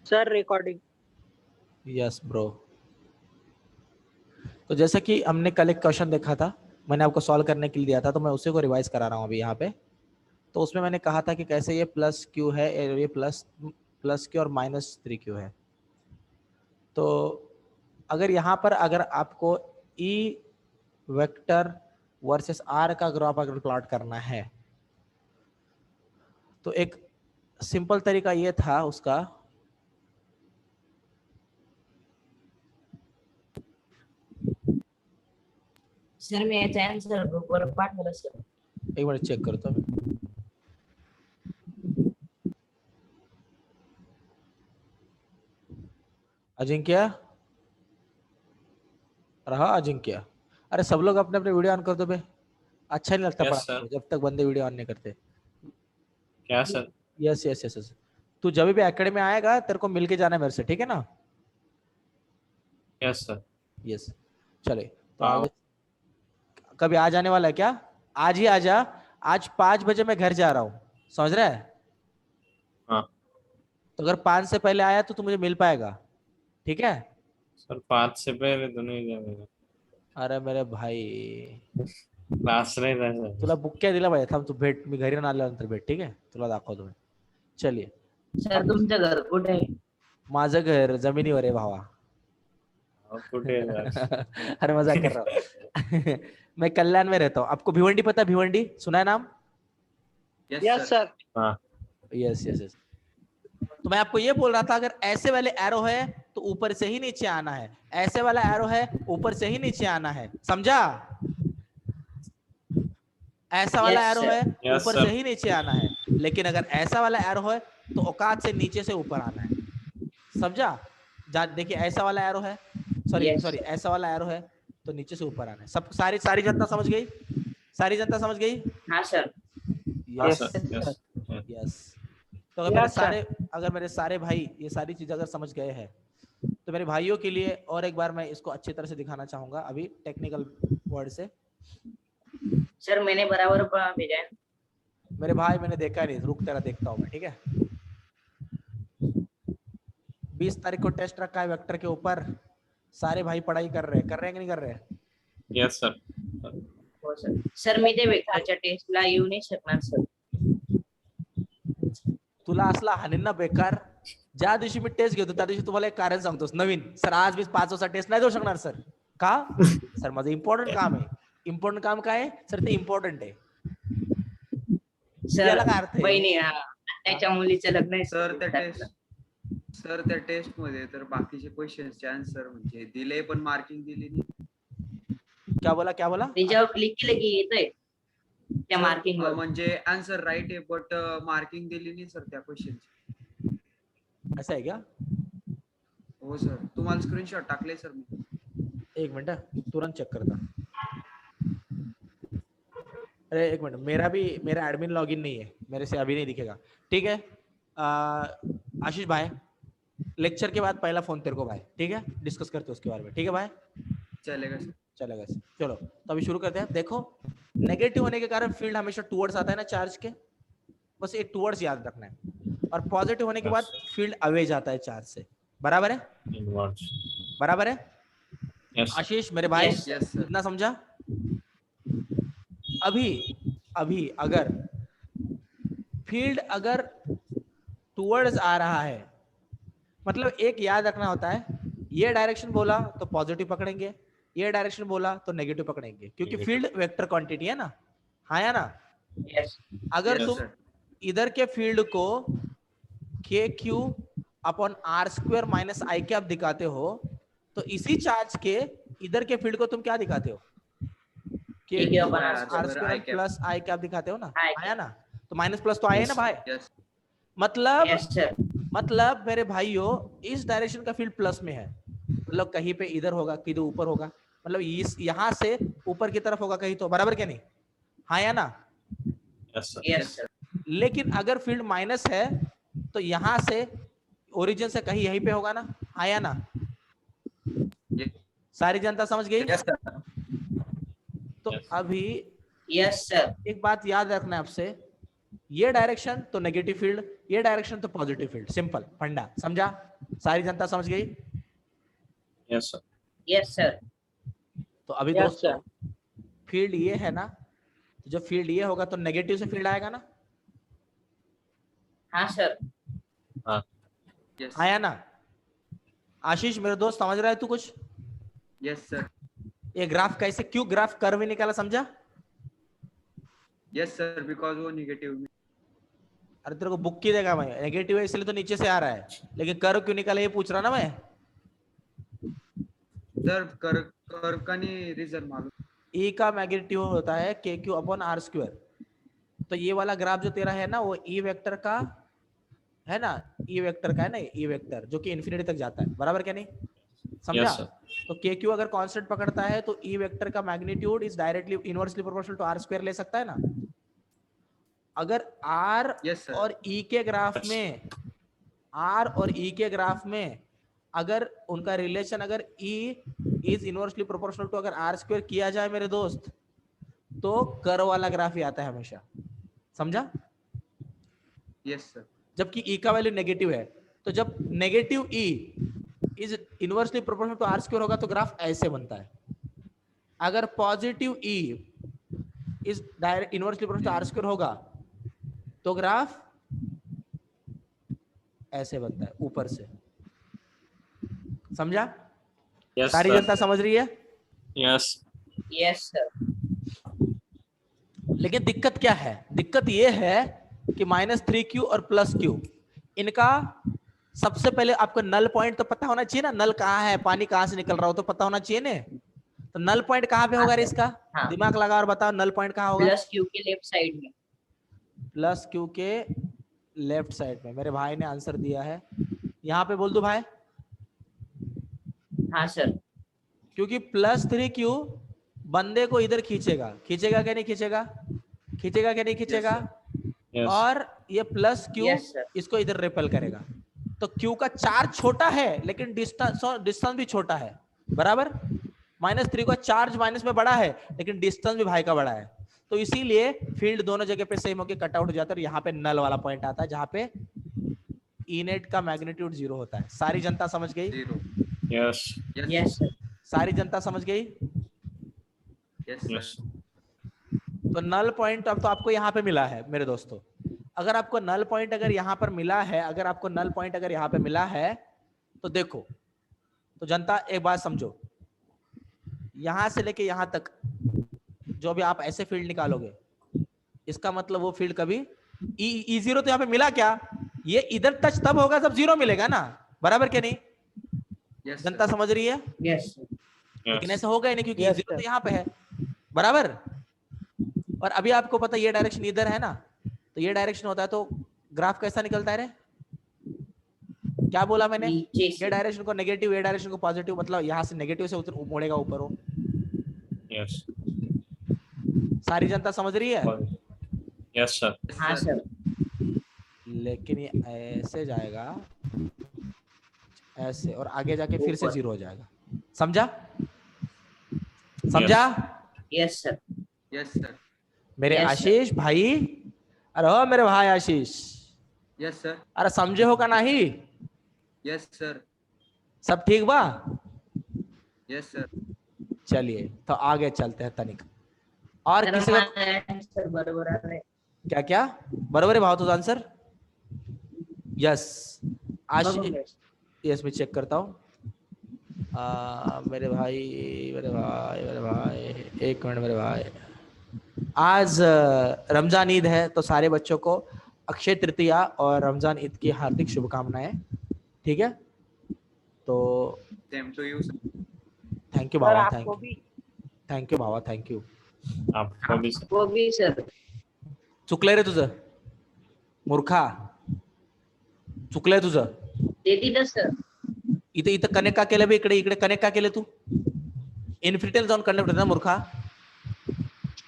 Sir recording. Yes bro. तो जैसे कि हमने कल एक क्वेश्चन देखा था, मैंने आपको सॉल्व करने के लिए दिया था, तो मैं उसी को रिवाइज करा रहा हूँ अभी यहाँ पे। तो उसमें मैंने कहा था कि कैसे ये प्लस क्यू है, ये प्लस क्यू और माइनस 3q है। तो अगर यहाँ पर अगर आपको ई वेक्टर वर्सेस आर का ग्राफ अगर प्लॉट करना है, तो एक सिंपल तरीका ये था उसका, सर मी याचा आन्सर ग्रुपवर पाठवला सर. एक मिनट चेक करतो मी. अजिंक्य रहा, अजिंक्य, अरे सब लोग अपने अपने वीडियो ऑन कर दो बे, अच्छा नहीं लगता पढ़ाने जब तक बंदे वीडियो ऑन नहीं करते. क्या sir? Yes yes yes yes. तू जब भी एकेडमी आएगा तेरे को मिलके जाना है मेरे से, ठीक है ना? Yes sir. यस. चले तो आगे कभी आ जाने वाला है क्या? आज ही आ जा. आज 5 बजे मैं घर जा रहा हूँ, समझ रहा है? हाँ. तो अगर 5 से पहले आया तो तू मुझे मिल पाएगा, ठीक है? सर 5 से पहले तो नहीं जाएगा. अरे मेरे भाई, क्लास नाही जायचं. तुला बुक काय दिला पाहिजे? थांब, तू भेट, मी घरी आल्यानंतर भेट, ठीक आहे? तुला दाखवतो मी. चलिए. सर तुमचं घर कुठे आहे? माझं घर जमिनीवर आहे भावा. कुठे? अरे मजाक कर रहा हूँ. मैं कल्याण में रहता हूँ. आपको भिवंडी पता है? भिवंडी सुना है नाम? Yes sir. हाँ. Yes yes yes. तो मैं आपको ये बोल रहा था, अगर ऐसे वाले एरो है तो ऊपर से ही नीचे आना है, ऐसे वाला एरो है ऊपर से ही नीचे आना है, समझा? ऐसा वाला एरो है ऊपर से ही नीचे आना है, लेकिन अगर ऐसा वाला एरो है तो औकात से नीचे से ऊपर आना है, समझा? देखिए ऐसा वाला एरो है, सॉरी ऐसा वाला एरो है तो नीचे से ऊपर आना है. सब सारी जनता समझ गई? सारी जनता समझ गई? हाँ सर. Yes yes. यस. तो अगर मेरे सारे भाई ये सारी चीजें अगर समझ गए हैं, तो मेरे भाइयों के लिए और एक बार मैं इसको अच्छी तरह से दिखाना चाहूंगा अभी टेक्निकल वर्ड से. सर मैंने बराबर भेजा है. मेरे भाई मैंने देखा नहीं, रुक तेरा देखता हूँ मैं, ठीक है? 20 तारीख को टेस्ट रखा है वेक्टर के ऊपर. सारे भाई पढ़ाई कर रहे हैं कि नहीं कर रहे? Yes sir. हो सर. सर मी ते वेक्टरच्या टेस्टला येऊ नाही शकणार सर. तुला असला हाणीन ना बेकार. ज्या दिवशी मी टेस्ट घेतो त्या दिवशी तुम्हाला एक कारण सांगतोस नवीन. सर आज मी 5 वाजता टेस्ट नाही देऊ शकणार सर. का? सर माझं इम्पॉर्टंट काम आहे. इम्पॉर्टंट काम काय आहे सर? ते इम्पॉर्टंट आहे. सर काय अर्थ आहे? बहिणी त्याच्या मुलीचं लग्न आहे सर. त्या टेस्ट मध्ये तर बाकीचे क्वेश्चनचे आन्सर म्हणजे दिले पण मार्किंग दिली नाही. क्या बोला? त्याच्यावर क्लिक केलं की येतंय त्या मार्किंग वर. म्हणजे आन्सर राईट आहे बट मार्किंग दिली नाही सर त्या क्वेश्चनची. असं आहे क्या? हो सर. तुम्हाला स्क्रीनशॉट टाकले सर मी. एक मिनट तुरंत चेक करता. अरे एक मिनट, मेरा एडमिन लॉगिन नहीं है, मेरे से अभी नहीं दिखेगा, ठीक है? आशीष भाई लेक्चर के बाद पहला फोन तेरे को भाई, ठीक है? डिस्कस करते हैं उसके बारे में, ठीक है भाई? चलेगा सर. चलेगा सर. चलो तो अभी शुरू करते हैं. देखो नेगेटिव होने के कारण फील्ड हमेशा टूवर्ड्स आता है ना चार्ज के, बस एक टूवर्ड्स याद रखना है. और पॉजिटिव होने के बाद फील्ड अवे जाता है चार्ज से. बराबर है? बराबर है? आशीष मेरे भाई इतना समझा? अभी अगर फील्ड अगर टूवर्ड्स आ रहा है, मतलब एक याद रखना होता है, ये डायरेक्शन बोला तो पॉजिटिव पकड़ेंगे, ये डायरेक्शन बोला तो नेगेटिव पकड़ेंगे, क्योंकि फील्ड वेक्टर क्वांटिटी है ना. हाँ या ना? अगर तुम इधर के फील्ड को K Q upon R square minus I cap दिखाते हो, तो इसी चार्ज के इधर के फील्ड को तुम क्या दिखाते हो? R square plus I cap दिखाते हो ना. आया ना? तो माइनस प्लस तो आया ना भाई. मतलब मेरे भाइयों इस डायरेक्शन का फील्ड प्लस में है, मतलब कहीं पे इधर होगा, किधर ऊपर होगा, मतलब इस यहां से ऊपर की तरफ होगा कहीं तो. बराबर क्या नहीं? हाँ या ना? Yes sir. लेकिन अगर फील्ड माइनस है तो यहां से ओरिजिन से कहीं यहीं पे होगा ना. हाँ या ना? सारी जनता समझ गई? Yes sir. तो अभी यस सर. एक बात याद रखना है आपसे, ये डायरेक्शन तो नेगेटिव फील्ड, ये डायरेक्शन तो पॉजिटिव फील्ड, सिंपल फंडा, समझा? सारी जनता समझ गई? Yes sir. Yes sir. तो अभी Yes, दोस्तों फील्ड ये है ना, तो जब फील्ड ये होगा तो नेगेटिव से फील्ड आएगा ना, हाँ सर। यस आया ना? आशीष मेरे दोस्त समझ रहा है तू कुछ? Yes sir. ये ग्राफ कैसे, क्यों ग्राफ कर्व निकाला, समझा? यस सर, बिकॉज वो निगेटिव में। अरे तेरे को बुक की देगा मैं, नेगेटिव है इसलिए तो नीचे से आ रहा है, लेकिन कर्व क्यों निकाला ये पूछ रहा ना मैं। सर कर का नहीं रीजन मालूम। E का मैग्नीट्यूड होता है के क्यू अपॉन आर स्क्वायर। तो ये वाला ग्राफ जो तेरा है ना वो ई वेक्टर का है ना, ई वेक्टर का है ना, ई वेक्टर जो कि इन्फिनिटी तक जाता है, बराबर क्या नहीं, समझा? Yes sir. तो के क्यू अगर कांस्टेंट पकड़ता है तो ई वेक्टर का magnitude is directly inversely proportional to R square ले सकता है ना। अगर आर यस सर। और ई के ग्राफ में, आर और ई के ग्राफ में अगर उनका रिलेशन अगर E is inversely proportional to अगर आर स्क्वायर किया जाए मेरे दोस्त, तो कर्व वाला ग्राफ ही आता है हमेशा, समझा? Yes sir. जबकि ई का वैल्यू नेगेटिव है, तो जब negative E is inversely proportional to R square होगा तो ग्राफ ऐसे बनता है। अगर positive E is direct inversely proportional to R square होगा तो ग्राफ ऐसे बनता है ऊपर से, समझा? यस सारी सर। जनता समझ रही है? यस। Yes sir. लेकिन दिक्कत क्या है? दिक्कत ये है कि -3q और +q इनका सबसे पहले आपको नल पॉइंट तो पता होना चाहिए ना, नल कहाँ है, पानी कहाँ से निकल रहा हो तो पता होना चाहिए ना। तो नल पॉइंट कहाँ पे होगा रे इसका? हाँ। दिमाग लगा और बताओ नल पॉइंट कहाँ होगा? प्लस क्यू के लेफ्ट साइड में। +q के लेफ्ट साइड में। मेरे भाई ने आंसर दिया है, यहाँ पे बोल दो भाई। हाँ सर। क्योंकि +3q बंदे को इधर खींचेगा, खींचेगा क्या नहीं खींचेगा, खींचेगा क्या नहीं खींचेगा, यस। और ये +q Yes, sir. इसको इधर रिपेल करेगा। तो q का चार्ज छोटा है लेकिन डिस्टेंस भी छोटा है, बराबर? -3 का चार्ज माइनस में बड़ा है लेकिन डिस्टेंस भी भाई का बड़ा है, तो इसीलिए फील्ड दोनों जगह पे सेम होकर कट आउट हो जाता है और यहाँ पे नल वाला पॉइंट आता है जहाँ पे ई नेट का मैग्नीट्यूड 0 होता है। सारी जनता समझ गई? 0। यस। Yes sir. सारी जनता समझ गई? Yes yes. तो नल पॉइंट अब तो आपको यहाँ पे मिला है मेरे दोस्तों। अगर आपको नल पॉइंट अगर यहाँ पर मिला है, अगर आपको नल पॉइंट अगर यहाँ पे मिला है तो देखो, तो जनता एक बात समझो, यहां से लेके यहां तक जो भी आप ऐसे फील्ड निकालोगे, इसका मतलब वो फील्ड कभी E0 तो यहाँ पे मिला क्या, ये इधर टच तब होगा जब 0 मिलेगा ना, बराबर क्या नहीं? यस जनता समझ रही है? यस लेकिन ऐसा होगा ही नहीं क्योंकि Yes, E0 तो sir. यहाँ पे है, बराबर? और अभी आपको पता ये डायरेक्शन इधर है ना, तो ये डायरेक्शन होता है तो ग्राफ कैसा निकलता है रे? क्या बोला मैंने? नीचे ये से। डायरेक्शन को नेगेटिव, ये डायरेक्शन को पॉजिटिव, मतलब यहाँ से नेगेटिव से उतर मुड़ेगा ऊपर हो। यस। सारी जनता समझ रही है? Yes sir. हाँ सर। लेकिन ये ऐसे जाएगा, ऐसे, और आगे जाके फिर से ऊपर। 0 हो जाएगा, समझा? समझा? Yes sir. Yes sir. मेरे Yes, sir. आशीष भाई, अरे हो मेरे भाई आशीष, यस सर। अरे समझे हो का नहीं? Yes sir. सब ठीक बा? Yes sir. चलिए तो आगे चलते हैं तनिक। और सर, किसी का हमारा आंसर बरोबर आहे. क्या क्या बरोबर है भाव तुझा आंसर? यस आशीष, बरोबर. यस मैं चेक करता हूँ। मेरे भाई मेरे भाई मेरे भाई, एक मिनट मेरे भाई, आज रमजान ईद है तो सारे बच्चों को अक्षय तृतीया और रमजान ईद की हार्दिक शुभकामनाएं, ठीक है? तो same to you sir. Thank you sir बाबा, आपको भी थँक्यू बाबा, थँक्यू। आपको भी सर। वो भी सर. चुकलंय रे तुझं मूर्खा, चुकलंय तुझं. देती ना सर. इथे इथं कनेक्ट का केलं बे, इकडे इकडे कनेक्ट का केलं तू? इन्फिनिटीला जाऊन कनेक्ट होतं ना मूर्खा,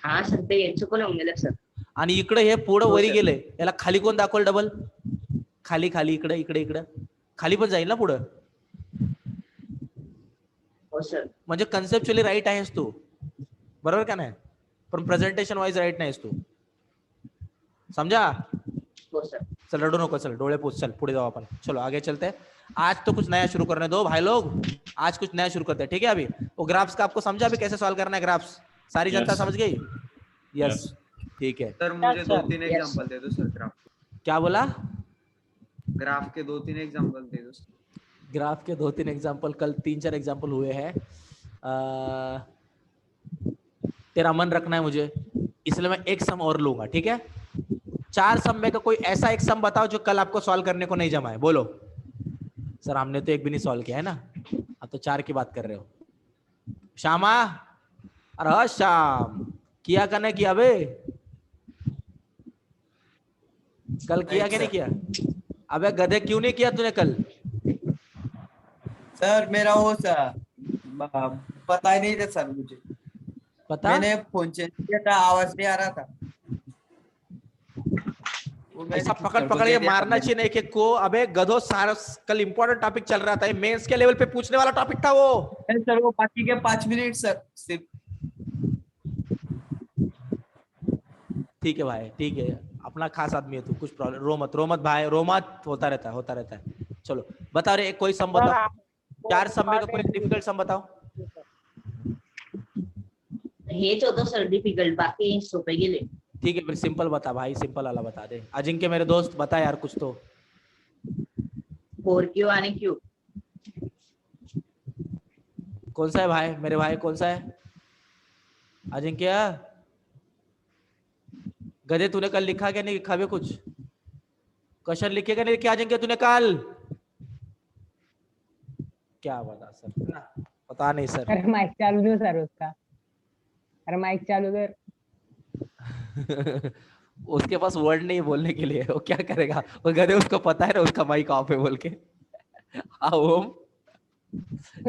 हा सर ते चुकून होऊन गेलं सर. आणि इकडे हे पुढं हो, वरी सर. गेले, याला खाली कोण दाखवल डबल? खाली खाली इकडे इकडे इकडे खाली पण जाईल ना पुढं, हो सर. म्हणजे कन्सेप्च्युअली राईट आहेस तू, बरोबर का नाही? पण प्रेझेंटेशन वाईज राईट नाहीस तू, समझा? हो सर. चल रडू नको, चल डोळे पूछ, चल पुढे जाऊ अपन. चलो आगे चलते हैं. आज तो कुछ नया शुरू करने दो भाई लोग, आज कुछ नया शुरू करते हैं. ठीक है? अभी वो ग्राफ्स का आपको समझा अभी कैसे सॉल्व करना है ग्राफ्स? सारी Yes, जनता sir. समझ गई? Yes, Yes. ठीक है. सर मुझे Yes, दो sir. तीन Yes, एग्जांपल दे दो सर. क्या बोला? ग्राफ के 2-3 एग्जांपल दे दो सर. ग्राफ के 2-3 एग्जांपल, कल 3-4 एग्जांपल हुए हैं. तेरा मन रखना है मुझे, इसलिए मैं एक सम और लूंगा. ठीक है? 4 सम में का कोई ऐसा एक सम बताओ जो कल आपको सॉल्व करने को नहीं जमा है. बोलो. सर हमने तो एक भी नहीं सॉल्व किया है ना, अब तो 4 की बात कर रहे हो. श्यामा, अरे श्याम, किया का नहीं किया बे? कल किया कि नहीं किया? अबे गधे क्यों नहीं किया तूने कल? सर मेरा वो सर पता ही नहीं था सर मुझे. पता? मैंने फोन चेंज किया था, आवाज नहीं आ रहा था. वो मैंने ऐसा सर पकड़ को पकड़ दे के दिया था मारना मैंने. चाहिए एक एक को. अबे गधो, सारा कल इंपॉर्टेंट टॉपिक चल रहा था, मेंस के लेवल पे पूछने वाला टॉपिक था वो. नहीं सर, वो बाकी के 5 मिनट सर सिर्फ. ठीक है भाई, ठीक है, अपना खास आदमी है तू, कुछ प्रॉब्लम. रो मत भाई, रो मत. होता रहता है. चलो बताओ रे, कोई सम बताओ. 4 सम में का कोई डिफिकल्ट सम बताओ. हेच होतं सर डिफिकल्ट, बाकी सोपे गेले. ठीक है, फिर सिंपल बता भाई, सिंपल वाला बता दे. अजिंक्य मेरे दोस्त, बता यार कुछ तो. 4Q आणि Q. कौन सा है भाई, मेरे भाई कौन सा है? अजिंक्य, गधे तूने कल लिखा क्या नहीं लिखा? भी कुछ क्वेश्चन लिखेगा नहीं लिखा अजिंक्य तूने कल? क्या बता सर, पता नहीं सर. अरे माइक चालू दो सर उसका. अरे माइक चालू कर. उसके पास वर्ड नहीं है बोलने के लिए, वो क्या करेगा? वो गधे, उसको पता है ना उसका माइक ऑफ है बोल के. ओम,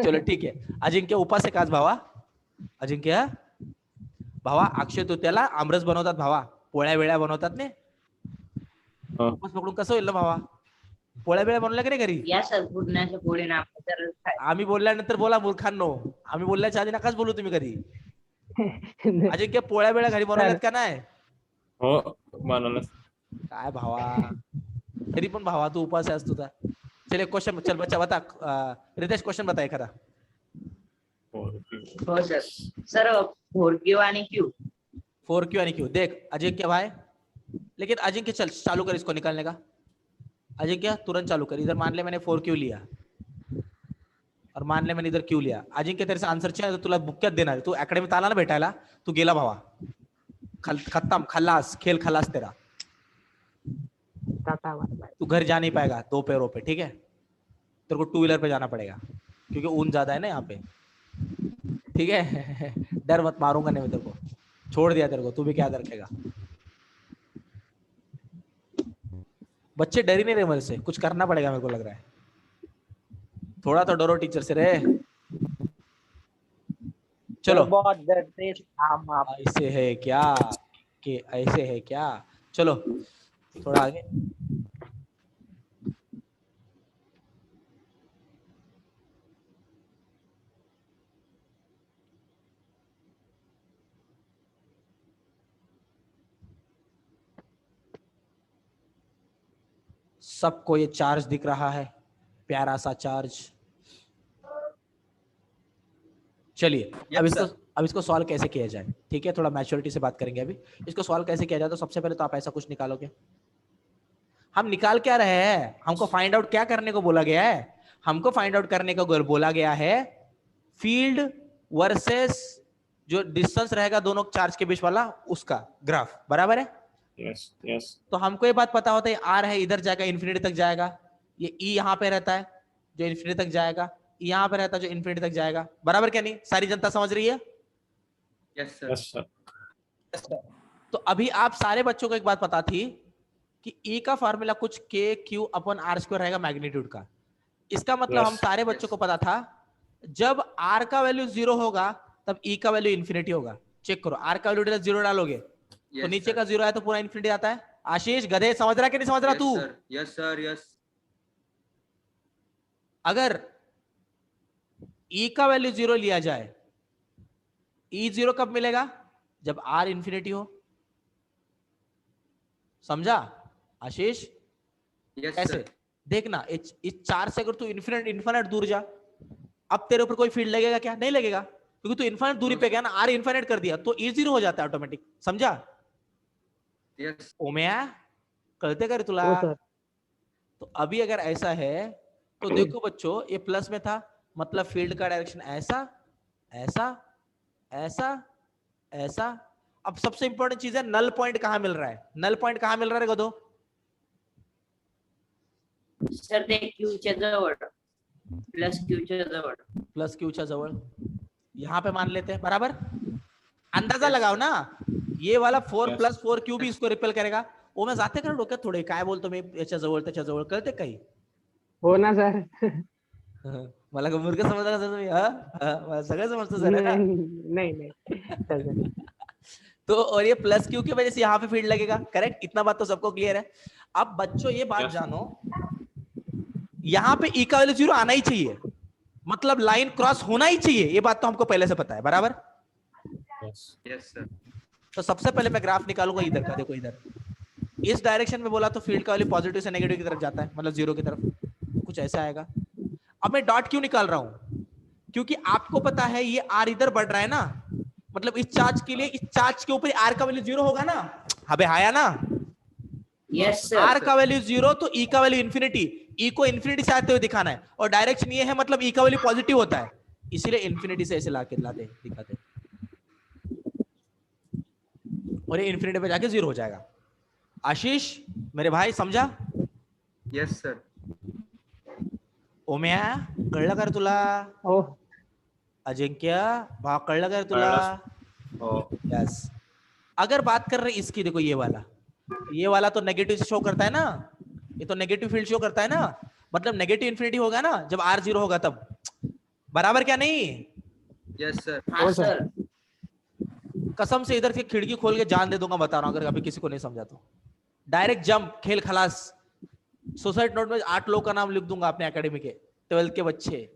चलो ठीक आहे. अजिंक्य उपास आहे का आज भावा? अजिंक्य भावा, अक्षय तृतीयाला आमरस बनवतात भावा, पोळ्या वेळ्या बनवतात ने. हा. उपास पकडून कसं होईल ना भावा? पोळ्या वेळ्या बनवल्या की नाही घरी? या सर पुरणाच्या पोळी ना तर आम्ही बोलल्यानंतर बोला मूर्खांनो, आम्ही बोलल्याच्या आधी नकाच बोलू तुम्ही कधी. अजिंक्य पोळ्या वेळ्या घरी बनवल्यात का नाही? हो बनवलं. काय भावा, तरी पण भावा तू उपास आहेस तुझा. चल एक क्वेश्चन, चल बच्चा बता. रितेश क्वेश्चन बता एखादा. हो सर. सर 4Q आणि Q. 4Q आणि Q. देख अजिंक्य भाई, लेकिन अजिंक्य चल चालू कर इसको निकालने का. अजिंक्य तुरंत चालू कर. इधर मान ले मैंने 4Q लिया और मान ले मैंने इधर Q लिया. अजिंक्य तेरे से आंसर चाहिए तो तुला बुक्क्यात देणार. तू अकॅडमीत आला ना भेटायला, तू गेला भावा. खत्म, खल्लास, खेल खल्लास तेरा. तू घर जा नहीं पाएगा 2 पैरों पे. ठीक है? तेरे को 2 व्हीलर पे जाना पड़ेगा क्योंकि ऊन ज्यादा है ना यहाँ पे. ठीक है? डर मत, मारूंगा नहीं मैं तेरे को. छोड़ दिया तेरे को, तू भी क्या याद रखेगा. बच्चे डर ही नहीं रहे मेरे से, कुछ करना पड़ेगा मेरे को लग रहा है. थोड़ा तो डरो टीचर से रे. चलो, बहुत डरते हम आप. ऐसे है क्या कि ऐसे है क्या? चलो थोड़ा आगे. सबको ये चार्ज दिख रहा है, प्यारा सा चार्ज. चलिए अब इसको सॉल्व कैसे किया जाए. ठीक है, थोड़ा मैच्योरिटी से बात करेंगे. अभी इसको सॉल्व कैसे किया जाए, तो सबसे पहले तो आप ऐसा कुछ निकालोगे. हम निकाल क्या रहे हैं? हमको फाइंड आउट क्या करने को बोला गया है? हमको फाइंड आउट करने को बोला गया है फील्ड वर्सेस जो डिस्टेंस रहेगा दोनों चार्ज के बीच वाला, उसका ग्राफ. बराबर है? Yes yes. तो हमको ये बात पता होता है आर है, इधर जाएगा, इन्फिनिटी तक जाएगा. ये ई यहाँ पे रहता है जो इन्फिनिटी तक जाएगा, यहाँ पे रहता है जो इन्फिनिटी तक जाएगा. बराबर क्या नहीं? सारी जनता समझ रही है? Yes sir. Yes sir. तो अभी आप सारे बच्चों को एक बात पता थी कि ई का फॉर्मूला कुछ के क्यू अपन आर स्क्वायर रहेगा मैग्नीट्यूड का. इसका मतलब Yes, हम सारे बच्चों को पता था जब आर का वैल्यू 0 होगा तब ई का वैल्यू इन्फिनिटी होगा. चेक करो, आर का वैल्यू 0 डालोगे तो नीचे का 0 है तो पूरा इन्फिनिटी आता है. आशीष गधे, समझ रहा कि नहीं समझ रहा तू? Yes sir. यस. अगर ई का वैल्यू 0 लिया जाए, ई 0 कब मिलेगा? जब आर इन्फिनिटी हो. समझा आशीष? यस कैसे? सर। देखना इस 4 से अगर तू इन्फिनिट दूर जा, अब तेरे ऊपर कोई फील्ड लगेगा क्या? नहीं लगेगा, क्योंकि तू इन्फिनिट दूरी पे गया ना, आर इन्फिनिट कर दिया तो E0 हो जाता है ऑटोमेटिक। समझा? यस ओम्या कळते का रे तुला? हो सर. तो अभी अगर ऐसा है तो देखो बच्चों, ये प्लस में था, मतलब फील्ड का डायरेक्शन ऐसा ऐसा ऐसा ऐसा। अब सबसे इंपॉर्टेंट चीज है नल पॉइंट कहां मिल रहा है? नल पॉइंट कहां मिल रहा है गधो? सर ते क्यूच्या जवळ प्लस क्यूच्या जवळ. प्लस क्यूच्या जवळ यहां पे मान लेते हैं, बराबर? अंदाजा लगाओ ना, ये वाला 4 Yes. प्लस 4 क्यू भी इसको रिपेल करेगा। ओ मैं जाते कर डोक्यात थोडे काय बोलतो मी, याच्या जवळ त्याच्या जवळ, कळते काही? हो ना सर. मला का मूर्ख समजता का सर तुम्ही? मला सगळं समजतं सर, है ना? नहीं नहीं नहीं. तो और ये प्लस क्यू की वजह से यहाँ पे फील्ड लगेगा, करेक्ट? इतना बात तो सबको क्लियर है। अब बच्चों ये बात Yes. जानो, यहाँ पे ई का वैल्यू 0 आना ही चाहिए, मतलब लाइन क्रॉस होना ही चाहिए, ये बात तो हमको पहले से पता है, बराबर? Yes. Yes sir. तो सबसे पहले मैं ग्राफ निकालूंगा इधर का, देखो इधर इस डायरेक्शन में बोला तो फील्ड का वैल्यू पॉजिटिव से नेगेटिव की तरफ जाता है, मतलब 0 की तरफ, कुछ ऐसा आएगा। अब मैं डॉट क्यों निकाल रहा हूं? क्योंकि आपको पता है ये आर इधर बढ़ रहा है ना, मतलब इस चार्ज के लिए, इस चार्ज के ऊपर आर का वैल्यू 0 होगा ना, अबे आया ना? Yes sir. आर का वैल्यू 0 तो ई का वैल्यू इन्फिनिटी, ई को इन्फिनिटी से आते हुए दिखाना है, और डायरेक्शन ये है, मतलब ई का वैल्यू पॉजिटिव होता है, इसीलिए इन्फिनिटी से ऐसे लाते दिखाते, और ये इन्फिनिटी पे जाके 0 हो जाएगा। आशीष मेरे भाई समझा? Yes sir. ओम्या कळलं का रे तुला? हो. अजिंक्य भाव कळलं का रे तुला? हो. यस। अगर बात कर रहे हैं इसकी, देखो ये वाला तो नेगेटिव शो करता है ना, ये तो नेगेटिव फील्ड शो करता है ना, मतलब नेगेटिव इन्फिनिटी होगा ना जब आर 0 होगा तब, बराबर क्या नहीं? Yes sir. हाँ सर. कसम से इधर से खिड़की खोल के जान दे दूंगा, बता रहा हूं, अगर अभी किसी को नहीं समझा तो। डायरेक्ट जंप, खेल खलास। सुसाइड नोट में 8 लोगों का नाम लिख दूंगा अपने एकेडमी के, 12th के बच्चे,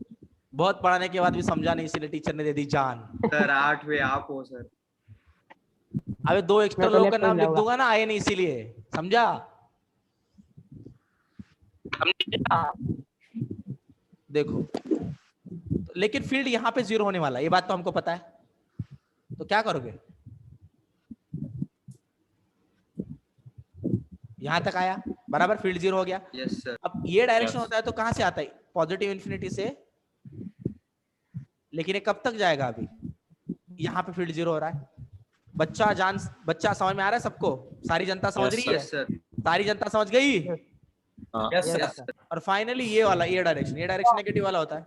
बहुत पढ़ाने के बाद भी समझा नहीं, इसलिए टीचर ने दे दी जान। सर 8वें आप हो सर। अबे 2 एक्स्ट्रा मैं तो लोगों का left नाम में लिख जाऊंगा। दूंगा ना, आए नहीं इसीलिए, समझा? देखो, लेकिन फील्ड यहाँ पे 0 होने वाला है, ये बात तो हमको पता है, तो क्या करोगे? यहां तक आया, बराबर? फील्ड 0 हो गया। Yes sir. अब ये डायरेक्शन Yes. होता है तो कहां से आता है? पॉजिटिव इन्फिनिटी से, लेकिन ये कब तक जाएगा? अभी यहाँ पे फील्ड 0 हो रहा है। बच्चा समझ में आ रहा है सबको? सारी जनता समझ Yes, रही है? Yes sir. सारी जनता समझ गई? हाँ. Yes Yes, sir. sir. और फाइनली ये वाला, ये डायरेक्शन नेगेटिव वाला होता है।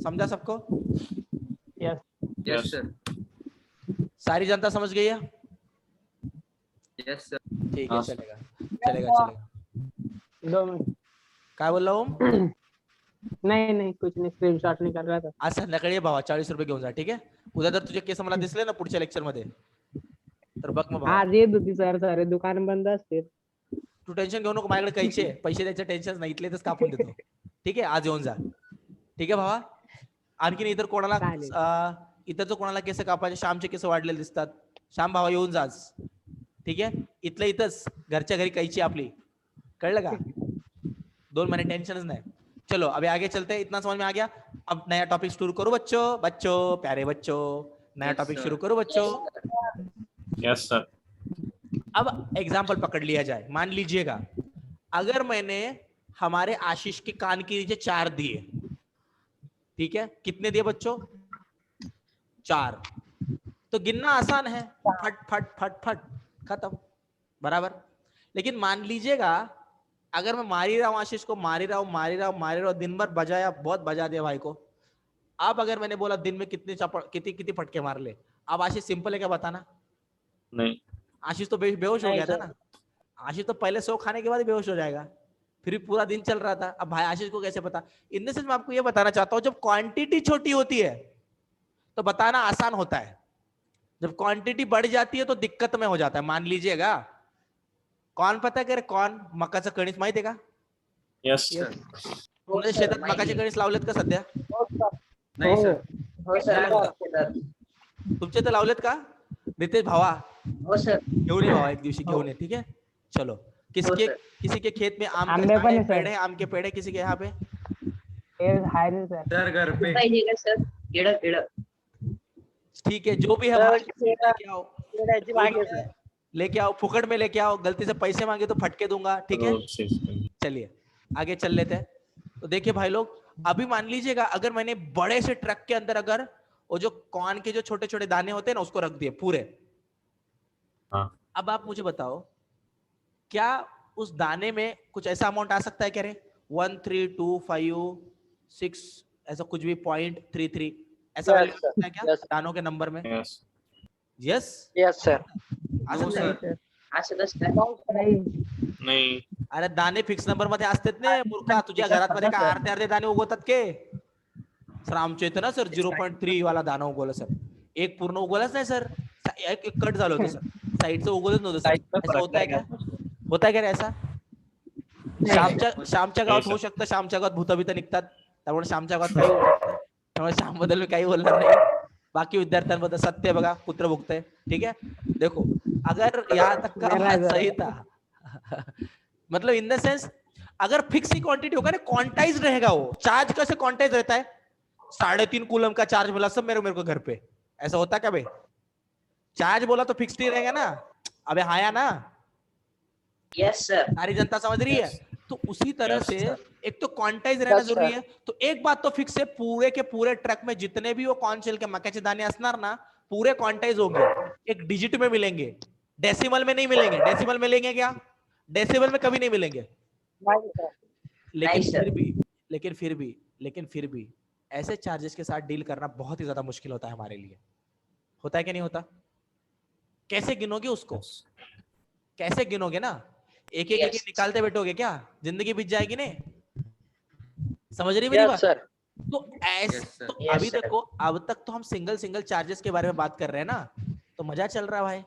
समझा सबको? यस. Yes sir. सारी जनता समझ गई है? Yes sir. ठीक है, हाँ। चलेगा। 2 मिनिट. काय बोलला ओम? नाही कुछ नाही, स्क्रीनशॉट निकाल रहा था. आज संध्याकाळी ये भावा, 40 रुपये घेऊन जा, ठीक आहे? उद्या जर तुझे केस मला दिसले ना पुढच्या लेक्चर मध्ये, तर बघ मग भावा. आज येत होती सर, सारे दुकान बंद असते. तू टेन्शन घेऊ नको, माझ्याकडे कैचे पैसे द्यायचं टेन्शन नाही, इथले तर कापून देतो, ठीक आहे? आज येऊन जा, ठीक आहे भावा? आणखीन इतर कोणाला चालेल. इतर कोणाला केस कापायचे, श्यामचे केस वाढलेले दिसतात, श्याम भावा येऊन जा, ठीक आहे? इथलं इथंच घरच्या घरी कैची आपली, कळलं का? 2 महिने टेंशनच नाही। चलो अभी आगे चलते हैं, इतना समझ में आ गया? अब नया टॉपिक शुरू करो बच्चों, प्यारे बच्चों, नया Yes, टॉपिक sir. शुरू करो बच्चों। Yes sir. अब एग्जाम्पल पकड़ लिया जाए, मान लीजिएगा अगर मैंने हमारे आशीष के कान के नीचे 4 दिए, ठीक है? कितने दिए बच्चों? 4। तो गिनना आसान है, फट फट फट फट खत्म, बराबर? लेकिन मान लीजिएगा अगर मैं मार ही रहा हूं आशीष को, मार ही रहा हूं, दिन भर बजाया, बहुत बजा दिया भाई को। अब अगर मैंने बोला दिन में कितनी फटके मार ले, अब आशीष सिंपल है क्या बताना? नहीं. आशीष तो बेहोश हो नहीं गया था सर। ना। आशीष तो पहले 100 खाने के बाद ही बेहोश हो जाएगा, फिर भी पूरा दिन चल रहा था। अब भाई आशीष को कैसे पता? इन द सेंस मैं आपको ये बताना चाहता हूं, जब क्वांटिटी छोटी होती है तो बताना आसान होता है, जब क्वांटिटी बढ़ जाती है तो दिक्कत में हो जाता है। मान लीजिएगा कौन पता है, कौन मकाचं कणीस माहिती आहे का? यस. तुमच्या शेतात मकाचे कणीस लावलेत का सध्या? नाही हो. सर। हो सर. तुमचे तर लावलेत का रितेश भावा? हो सर. घेऊन ये भावा, एक दिवशी घेऊन ये, ठीक है? चलो, हो सर. किसी के खेत में आम आंबे के पण है, पेड़ सर. है, आम के पेड़ है किसी के यहाँ पे? हाय रे सर. सर घर पे पाहिजे का सर? केळं. ठीक है, जो भी है सर, भाई, केळं- लेके आओ, पेडाची मागे सर. लेके आओ, फुकट में लेके आओ, गलती से पैसे मांगे तो फटके दूंगा, ठीक है? चलिए आगे चल लेते हैं। तो देखिए भाई लोग, अभी मान लीजिएगा अगर मैंने बड़े से ट्रक के अंदर अगर वो जो कॉर्न के जो छोटे छोटे दाने होते हैं ना उसको रख दिए पूरे, हाँ। अब आप मुझे बताओ क्या उस दाने में कुछ ऐसा अमाउंट आ सकता है क्या रे? 1 3 2 5 6 ऐसा कुछ भी 0.33 ऐसा Yes, value आ sir. सकता है क्या Yes. दानों के नंबर में? Yes yes yes sir. आ No, सकता है? sir. असं कसं काय? नाही. नाही. अरे दाणे फिक्स नंबर मध्ये असतात ना मूर्खा, तुझ्या घरात मध्ये काय अर्धे दाणे उगवतात के? सर आमच्या इथं ना सर 0.3 वाला दाना उगवला सर, एक पूर्ण उगवलाच नाही सर, एक कट झालं होतं सर, साईडचं उगवलंच नव्हतं सर. ऐसा होता है क्या? होता है क्या रे ऐसा? श्यामच्या गावात होऊ शकतं, श्यामच्या गावात भूत निघतात, त्यामुळे श्यामच्या गावात काही होऊ शकतं, त्यामुळे श्याम बद्दल मी काही बोलणार नाही. बाकी विद्यार्थ्यांबद्दल सत्य बघा, पुत्र भुगतय, ठीक है? देखो अगर यहाँ तक का बात सही था मतलब इन द सेंस अगर फिक्स ही क्वांटिटी होगा ना, क्वांटाइज रहेगा वो, चार्ज कैसे क्वांटाइज रहता है? 3.5 कूलम का चार्ज मिला सब मेरे को घर पे, ऐसा होता क्या भाई? चार्ज बोला तो फिक्स्ड ही रहेगा ना? अबे हाँ या ना? Yes sir. सारी जनता समझ रही है? तो उसी तरह Yes, से एक तो क्वांटाइज रहना Yes, जरूरी sir. है. तो एक बात तो फिक्स है, पूरे के पूरे ट्रक में जितने भी वो कॉर्नशेल के मक्याचे दाने असणार ना पूरे क्वांटाइज होंगे, एक डिजिट में मिलेंगे, डेसिमल में नहीं मिलेंगे. डेसिमल में मिलेंगे क्या? डेसिमल में कभी नहीं मिलेंगे. नाही सर. लेकिन नहीं, सर. फिर भी ऐसे चार्जेस के साथ डील करना बहुत ही ज्यादा मुश्किल होता है हमारे लिए. होता है कि नहीं होता? कैसे गिनोगे उसको? कैसे गिनोगे ना? एक एक Yes. निकालते बैठोगे क्या? जिंदगी बीत जाएगी नहीं. समझ रही मेरी यस बात? सर. तो Yes, sir. तो Yes, अभी sir. देखो, अब तक तो हम सिंगल चार्जेस के बारे में बात कर रहे हैं ना, तो मजा चल रहा है भाई,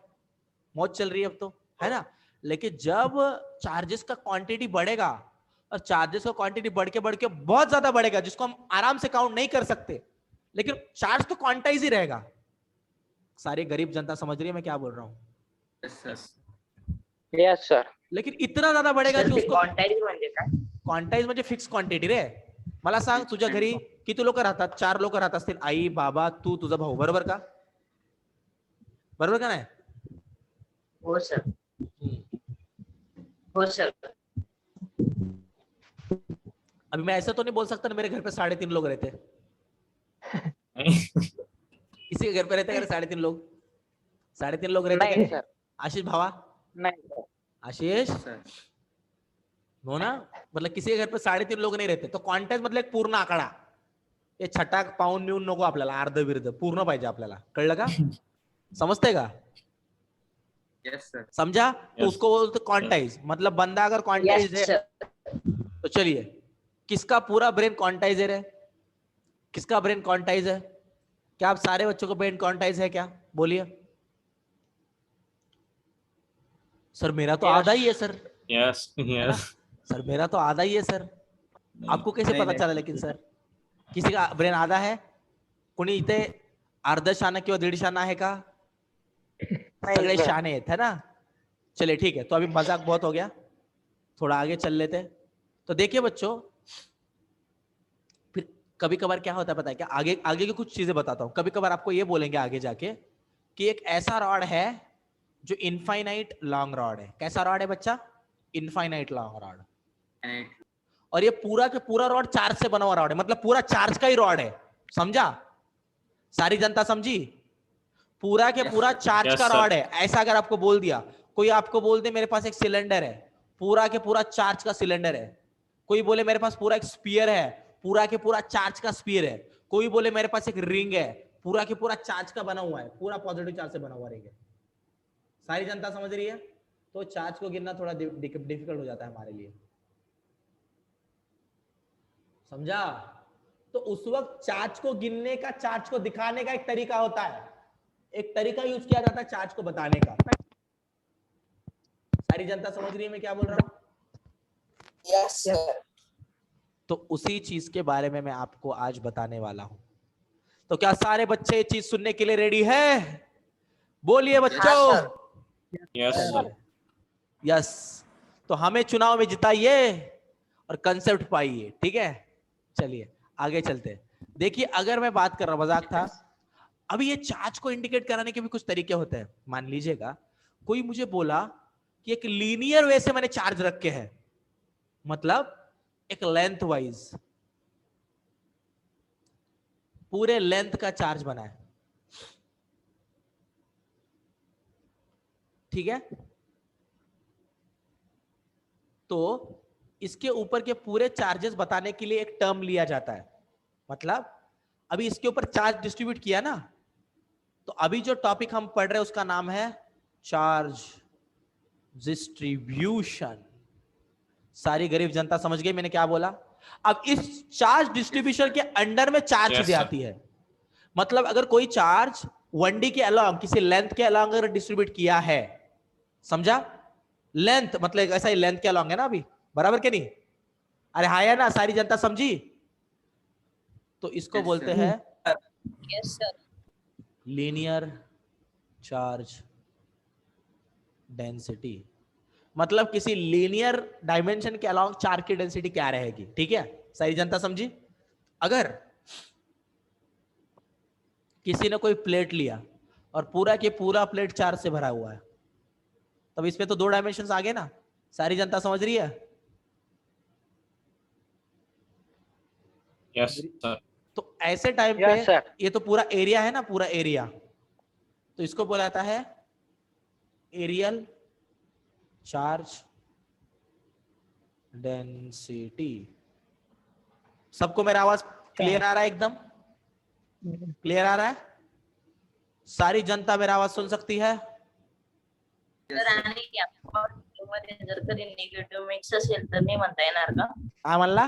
मौज चल रही है अब तो, है ना? लेकिन जब चार्जेस का क्वांटिटी बढ़ेगा और चार्जेस का क्वांटिटी बढ़ के बहुत ज्यादा बढ़ेगा जिसको हम आराम से काउंट नहीं कर सकते, लेकिन चार्ज तो क्वांटाइज ही रहेगा. सारी गरीब जनता समझ रही है मैं क्या बोल रहा हूँ? Yes, sir. Yes sir. लेकिन इतना ज्यादा बढ़ेगा सर की ते उसको कॉन्टॅक्ट म्हणजे काय? क्वांटाइज म्हणजे फिक्स क्वांटिटी रे. मला सांग तुझ्या घरी किती लोक राहतात? 4 लोक राहत असतील, आई बाबा तू तुझा भाऊ, बरोबर का? बरोबर का नाही? हो सर. हो सर. अभी मैं ऐसा तो नहीं बोल सकता ना मेरे घर पे 3.5 लोग रहते. किसी के घर पे रहते हैं 3.5 लोग? 3.5 लोग रहते नाही क्या? सर. आशीष भावा, नाही सर. आशीष Sir. हो ना, मतलब किसी के घर पे 3.5 लोग नहीं रहते. तो क्वांटाइज मतलब एक पूर्ण आकडा, हे छटाक पाऊन मिळून नको आपल्याला, अर्ध विर्ध पूर्ण पाहिजे आपल्याला, कळलं का? समजतंय का? Yes, sir. समझा? तो Yes. उसको बोलते क्वांटाइज, मतलब बंदा अगर क्वांटाइज यस है सर. तो चलिए, किसका पूरा ब्रेन क्वांटाइजर है? किसका ब्रेन क्वांटाइज है? क्या आप सारे बच्चों को ब्रेन क्वांटाइज है क्या? बोलिए. सर मेरा तो आधा ही है सर. Yes yes. सर मेरा तो आधा ही है सर. आपको कैसे नहीं, पता नहीं. चला लेकिन सर? किसी का ब्रेन आधा है? कोणी इथे अर्ध शाना किंवा दीड शाना आहे का? सगळे सर. शाने आहेत, है ना? चलिए ठीक है, तो अभी मजाक बहुत हो गया, थोड़ा आगे चल लेते हैं. तो देखिए बच्चों, फिर कभी कभार क्या होता है पता है क्या? आगे आगे की कुछ चीजें बताता हूं. कभी कभार आपको ये बोलेंगे आगे जाके कि एक ऐसा रॉड है जो इनफाइनाइट लॉन्ग रॉड है. कैसा रॉड है बच्चा? Infinite long rod. And और ये पूरा के पूरा रॉड चार्ज से बना हुआ रॉड है, मतलब पूरा चार्ज का ही रॉड है. समझा? सारी जनता समझी? पूरा के Yes, पूरा sir. चार्ज Yes, का sir. रॉड है. ऐसा अगर आपको बोल दिया, कोई आपको बोल दे मेरे पास एक सिलेंडर है, पूरा के पूरा चार्ज का सिलेंडर है. कोई बोले मेरे पास पूरा एक स्पीयर है, पूरा के पूरा चार्ज का स्पीयर है. कोई बोले मेरे पास एक रिंग है, पूरा के पूरा चार्ज का बना हुआ है, पूरा पॉजिटिव चार्ज से बना हुआ रिंग है. सारी जनता समझ रही है? तो चार्ज को गिनना थोड़ा डिफिकल्ट हो जाता है हमारे लिए. समझा? तो उस वक्त चार्ज को गिनने का, चार्ज को दिखाने का एक तरीका होता है, एक तरीका यूज किया जाता है चार्ज को बताने का. सारी जनता समझ रही है मैं क्या बोल रहा हूं? Yes sir. तो उसी चीज के बारे में मैं आपको आज बताने वाला हूं. तो क्या सारे बच्चे ये चीज सुनने के लिए रेडी है? बोलिए बच्चों। Yes sir. यस। तो हमें चुनाव में जिताइए और कंसेप्ट पाइए, ठीक है? चलिए आगे चलते हैं। देखिए अगर मैं बात कर रहा, मजाक था। अभी ये चार्ज को इंडिकेट कराने के भी कुछ तरीके होते हैं। मान लीजिएगा कोई मुझे बोला कि एक लीनियर वे से मैंने चार्ज रखे हैं, मतलब एक लेंथ वाइज पूरे लेंथ का चार्ज बना है, ठीक है? तो इसके ऊपर के पूरे चार्जेस बताने के लिए एक टर्म लिया जाता है। मतलब अभी इसके ऊपर चार्ज डिस्ट्रीब्यूट किया ना, तो अभी जो टॉपिक हम पढ़ रहे हैं उसका नाम है चार्ज डिस्ट्रीब्यूशन। सारी गरीब जनता समझ गई मैंने क्या बोला? अब इस चार्ज डिस्ट्रीब्यूशन के अंडर में चार Yes, चीजें sir. आती है। मतलब अगर कोई चार्ज 1D के अलोंग, किसी लेंथ के अलोंग अगर डिस्ट्रीब्यूट किया है, समझा? लेंथ मतलब ऐसा ही लेंथ के अलोंग है ना, अभी बराबर के नहीं? अरे हाँ है ना, सारी जनता समझी? तो इसको Yes, बोलते sir. हैं yes sir. Linear charge density. मतलब किसी लीनियर डायमेंशन के अलावा चार्ज की डेंसिटी क्या रहेगी, ठीक है? सारी जनता समझी? अगर किसी ने कोई प्लेट लिया और पूरा के पूरा प्लेट चार्ज से भरा हुआ है, तब इसमें तो 2 डायमेंशंस आ गए ना? सारी जनता समझ रही है? Yes sir. तो ऐसे टाइम यस पे सर। ये तो पूरा एरिया है ना, पूरा एरिया, तो इसको बोला जाता है एरियल चार्ज डेंसिटी। सबको मेरा आवाज क्लियर आ रहा है? एकदम क्लियर आ रहा है? सारी जनता मेरा आवाज सुन सकती है? तर आणि या मध्ये जर कधी निगेटिव्ह मिक्स असेल तर नाही म्हणता येणार का? काय म्हणला?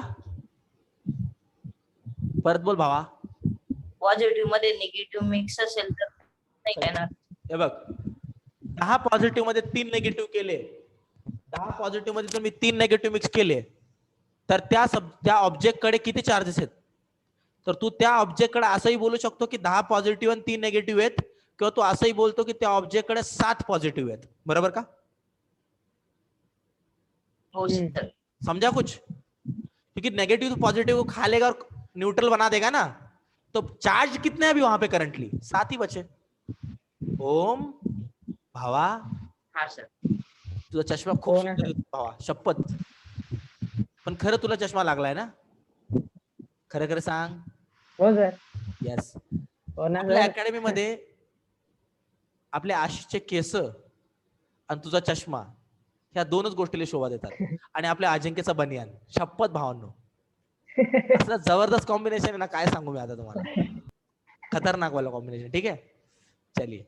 परत बोल भावा. पॉझिटिव्ह मध्ये निगेटिव्ह मिक्स असेल तर नाही येणार. हे बघ, 10 पॉझिटिव्ह मध्ये 3 नेगेटिव्ह केले, 10 पॉझिटिव्ह मध्ये तुम्ही 3 नेगेटिव्ह मिक्स केले, तर त्या ऑब्जेक्ट कडे किती चार्जेस आहेत? तर तू त्या ऑब्जेक्ट कडे असंही बोलू शकतो की 10 पॉझिटिव्ह आणि 3 नेगेटिव्ह आहेत, किंवा तू असंही बोलतो की त्या ऑब्जेक्ट कडे 7 पॉझिटिव्ह आहेत. बरोबर का? हो सर. समझा कुछ? क्योंकि नेगेटिव तो पॉजिटिव को खा लेगा और न्यूट्रल बना देगा ना, तो चार्ज कितने हैं अभी वहां पे करंटली? 7 ही बचे. ओम भावा, हा सर. तुझा चष्मा खूप हो ना, सुंदर आहे भावा, शपथ. पण खरं तुला चष्मा लागलाय ना? खरं खरं सांग. हो सर. येस. हो ना आपल्या सर. अकॅडमी मध्ये आपल्या आशिषचे केस आणि तुझा चष्मा ह्या दोनच गोष्टीला शोभा देतात. आणि आपल्या अजिंक्यचा बनियान, शपथ भावांनो, असं जबरदस्त कॉम्बिनेशन आहे ना, काय सांगू मी आता तुम्हाला. खतरनाक वाला कॉम्बिनेशन. ठीक है, चलिए